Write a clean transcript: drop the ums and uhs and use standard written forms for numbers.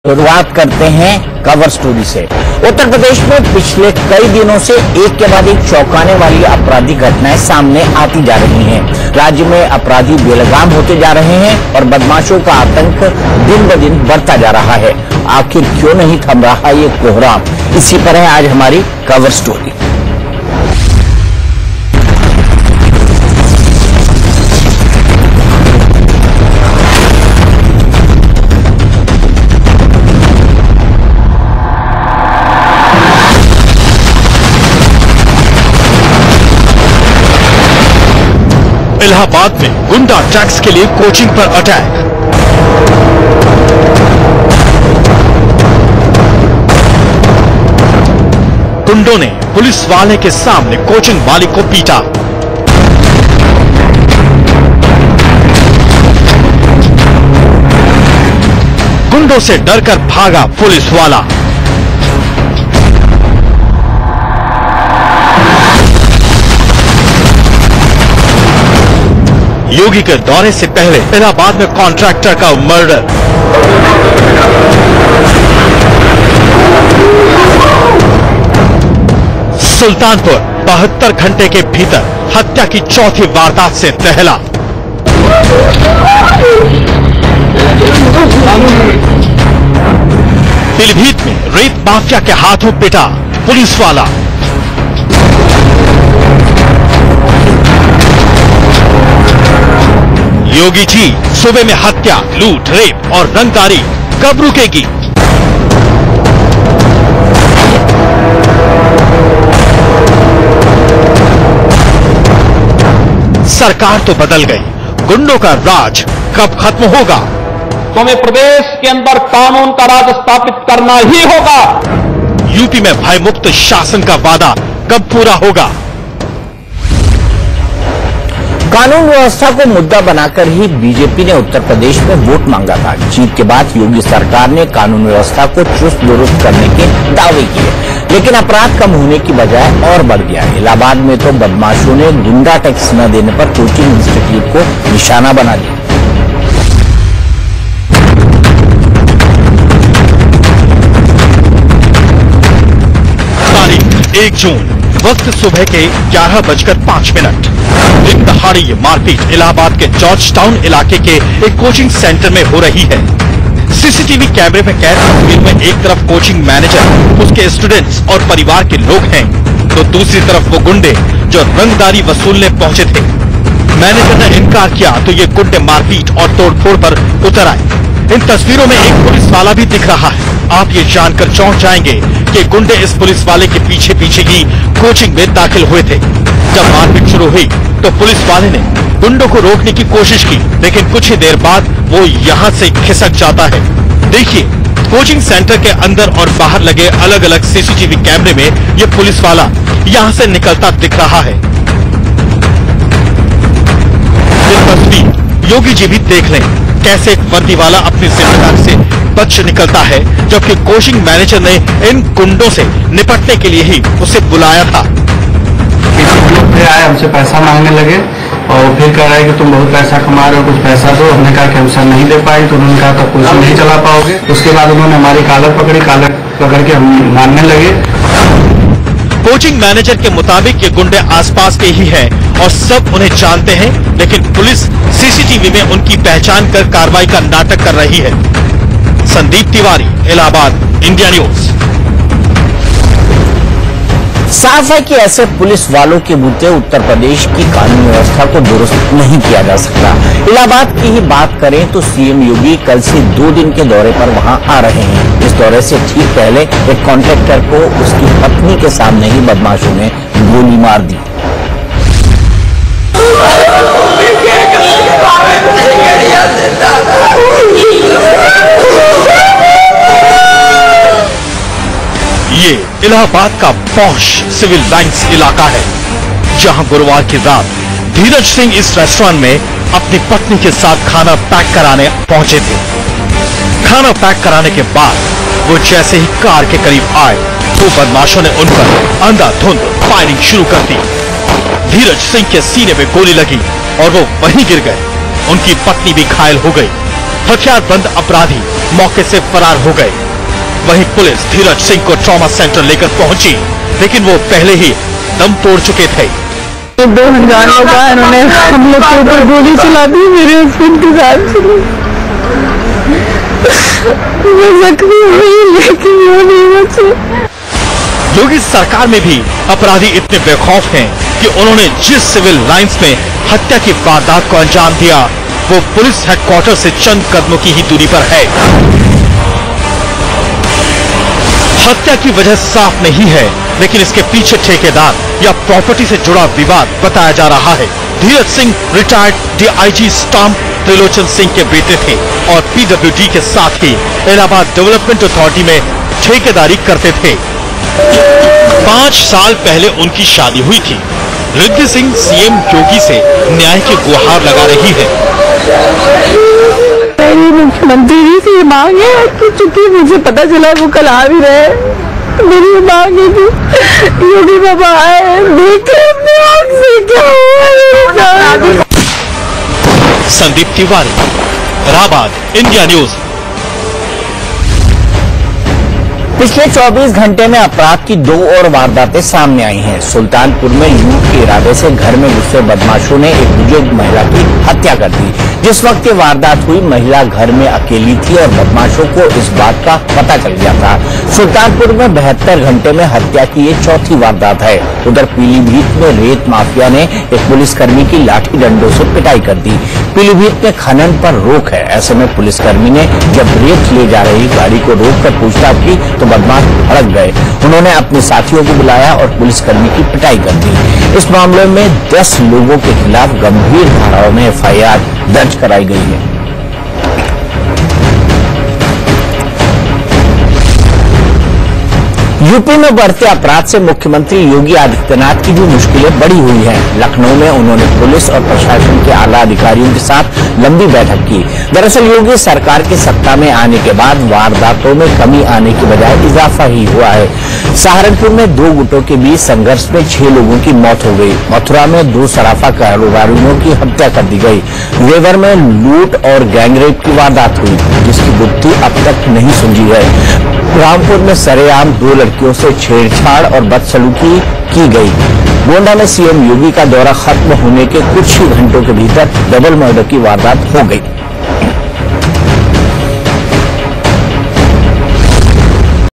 शुरुआत करते हैं कवर स्टोरी से। उत्तर प्रदेश में पिछले कई दिनों से एक के बाद एक चौंकाने वाली आपराधिक घटनाएं सामने आती जा रही हैं। राज्य में अपराधी बेलगाम होते जा रहे हैं और बदमाशों का आतंक दिन ब दिन बढ़ता जा रहा है। आखिर क्यों नहीं थम रहा ये कोहराम, इसी पर है आज हमारी कवर स्टोरी। इलाहाबाद में गुंडा टैक्स के लिए कोचिंग पर अटैक। गुंडों ने पुलिस वाले के सामने कोचिंग मालिक को पीटा। गुंडों से डरकर भागा पुलिस वाला। योगी के दौरे से पहले इलाहाबाद में कॉन्ट्रैक्टर का मर्डर। सुल्तानपुर 72 घंटे के भीतर हत्या की चौथी वारदात से दहला। पीलीभीत में रेत माफिया के हाथों पिटा पुलिस वाला। योगी जी सूबे में हत्या, लूट, रेप और रंगदारी कब रुकेगी? सरकार तो बदल गई, गुंडों का राज कब खत्म होगा? तो हमें प्रदेश के अंदर कानून का राज स्थापित करना ही होगा। यूपी में भयमुक्त शासन का वादा कब पूरा होगा? कानून व्यवस्था को मुद्दा बनाकर ही बीजेपी ने उत्तर प्रदेश में वोट मांगा था। जीत के बाद योगी सरकार ने कानून व्यवस्था को चुस्त दुरुस्त करने के दावे किए, लेकिन अपराध कम होने की बजाय और बढ़ गया। इलाहाबाद में तो बदमाशों ने गुंडा टैक्स न देने पर कोचिंग इंस्टीट्यूट को निशाना बना दिया। 1 जून वक्त सुबह के 11:05। दिन दहाड़े ये मारपीट इलाहाबाद के जॉर्ज टाउन इलाके के एक कोचिंग सेंटर में हो रही है। सीसीटीवी कैमरे में कैद तस्वीर में एक तरफ कोचिंग मैनेजर, उसके स्टूडेंट्स और परिवार के लोग हैं, तो दूसरी तरफ वो गुंडे जो रंगदारी वसूलने पहुंचे थे। मैनेजर ने इनकार किया तो ये गुंडे मारपीट और तोड़फोड़ पर उतर आए। इन तस्वीरों में एक पुलिस वाला भी दिख रहा है। आप ये जानकर चौंक जाएंगे कि गुंडे इस पुलिस वाले के पीछे पीछे ही कोचिंग में दाखिल हुए थे। जब मारपीट शुरू हुई तो पुलिस वाले ने गुंडों को रोकने की कोशिश की, लेकिन कुछ ही देर बाद वो यहां से खिसक जाता है। देखिए, कोचिंग सेंटर के अंदर और बाहर लगे अलग अलग सीसीटीवी कैमरे में ये पुलिस वाला यहां से निकलता दिख रहा है। ये तस्वीर योगी जी भी देख लें, कैसे एक वर्दी वाला अपनी जिम्मेदारी से बच निकलता है, जबकि कोचिंग मैनेजर ने इन गुंडों से निपटने के लिए ही उसे बुलाया था। फिर आए, हमसे पैसा मांगने लगे और फिर कह रहे हैं कि तुम बहुत पैसा कमा रहे हो, कुछ पैसा दो। हमने कहा कि हम सर नहीं दे पाए, तो उन्होंने कहा तब कोचिंग नहीं चला पाओगे। उसके बाद उन्होंने हमारी कॉलर पकड़ी, कॉलर पकड़ के हम मारने लगे। कोचिंग मैनेजर के मुताबिक ये गुंडे आसपास के ही हैं और सब उन्हें जानते हैं, लेकिन पुलिस सीसीटीवी में उनकी पहचान कर कार्रवाई का नाटक कर रही है। Sandeep Tiwari, Allahabad, India news. साफ है कि ऐसे पुलिस वालों के बूते उत्तर प्रदेश की कानून व्यवस्था को दुरुस्त नहीं किया जा सकता। इलाहाबाद की ही बात करें तो सीएम योगी कल से 2 दिन के दौरे पर वहां आ रहे हैं। इस दौरे से ठीक पहले एक कॉन्ट्रैक्टर को उसकी पत्नी के सामने ही बदमाशों ने गोली मार दी। ये इलाहाबाद का पॉश सिविल लाइंस इलाका है, जहां गुरुवार की रात धीरज सिंह इस रेस्टोरेंट में अपनी पत्नी के साथ खाना पैक कराने पहुंचे थे। खाना पैक कराने के बाद वो जैसे ही कार के करीब आए तो बदमाशों ने उन पर अंधाधुंध फायरिंग शुरू कर दी। धीरज सिंह के सीने में गोली लगी और वो वहीं गिर गए। उनकी पत्नी भी घायल हो गई। हथियारबंद अपराधी मौके से फरार हो गए। वहीं पुलिस धीरज सिंह को ट्रॉमा सेंटर लेकर पहुंची, लेकिन वो पहले ही दम तोड़ चुके थे। 2 अनजानों का इन्होंने हम लोग के ऊपर गोली चला दी, मेरे हस्बैंड के साथ चली। मैं जख्मी हुई लेकिन वो नहीं बचे। योगी सरकार में भी अपराधी इतने बेखौफ हैं कि उन्होंने जिस सिविल लाइंस में हत्या की वारदात को अंजाम दिया, वो पुलिस हेडक्वार्टर से चंद कदमों की ही दूरी पर है। हत्या की वजह साफ नहीं है, लेकिन इसके पीछे ठेकेदार या प्रॉपर्टी से जुड़ा विवाद बताया जा रहा है। Dheeraj Singh retired DIG stamp Trilochan Singh के बेटे थे और पीडब्ल्यूडी के साथ ही इलाहाबाद डेवलपमेंट अथॉरिटी में ठेकेदारी करते थे। 5 साल पहले उनकी शादी हुई थी। रिद्धि सिंह सीएम योगी से न्याय की गुहार लगा रही है। मेरी मुख्यमंत्री जी से मांग है कि चूंकि मुझे पता चला वो कल आ भी रहे, मेरी मांग है कि योगी बाबा आए, देखे अपने आँख से क्या हुआ। Sandeep Tiwari, Allahabad, India news. पिछले 24 घंटे में अपराध की 2 और वारदातें सामने आई हैं। सुल्तानपुर में लूट के इरादे से घर में घुसे बदमाशों ने एक बुजुर्ग महिला की हत्या कर दी। जिस वक्त ये वारदात हुई, महिला घर में अकेली थी और बदमाशों को इस बात का पता चल गया था। सुल्तानपुर में 72 घंटे में हत्या की ये 4थी वारदात है। उधर पीलीभीत में रेत माफिया ने एक पुलिसकर्मी की लाठी डंडों से पिटाई कर दी। पीलीभीत में खनन पर रोक है, ऐसे में पुलिसकर्मी ने जब रेत ले जा रही गाड़ी को रोककर पूछताछ की तो बदमाश भड़क गए। उन्होंने अपने साथियों को बुलाया और पुलिसकर्मी की पिटाई कर दी। इस मामले में 10 लोगों के खिलाफ गंभीर धाराओं में एफआईआर दर्ज कराई गई है। यूपी में बढ़ते अपराध से मुख्यमंत्री योगी आदित्यनाथ की भी मुश्किलें बढ़ी हुई हैं। लखनऊ में उन्होंने पुलिस और प्रशासन के आला अधिकारियों के साथ लंबी बैठक की। दरअसल योगी सरकार के सत्ता में आने के बाद वारदातों में कमी आने की बजाय इजाफा ही हुआ है। सहारनपुर में 2 गुटों के बीच संघर्ष में 6 लोगों की मौत हो गई। मथुरा में 2 सराफा कारोबारियों की हत्या कर दी गई। वेवर में लूट और गैंगरेप की वारदात हुई, जिसकी गुत्थी अब तक नहीं सुलझी है। रामपुर में सरेआम 2 लड़कियों से छेड़छाड़ और बदसलूकी की गई। गोंडा में सीएम योगी का दौरा खत्म होने के कुछ ही घंटों के भीतर डबल मर्डर की वारदात हो गई।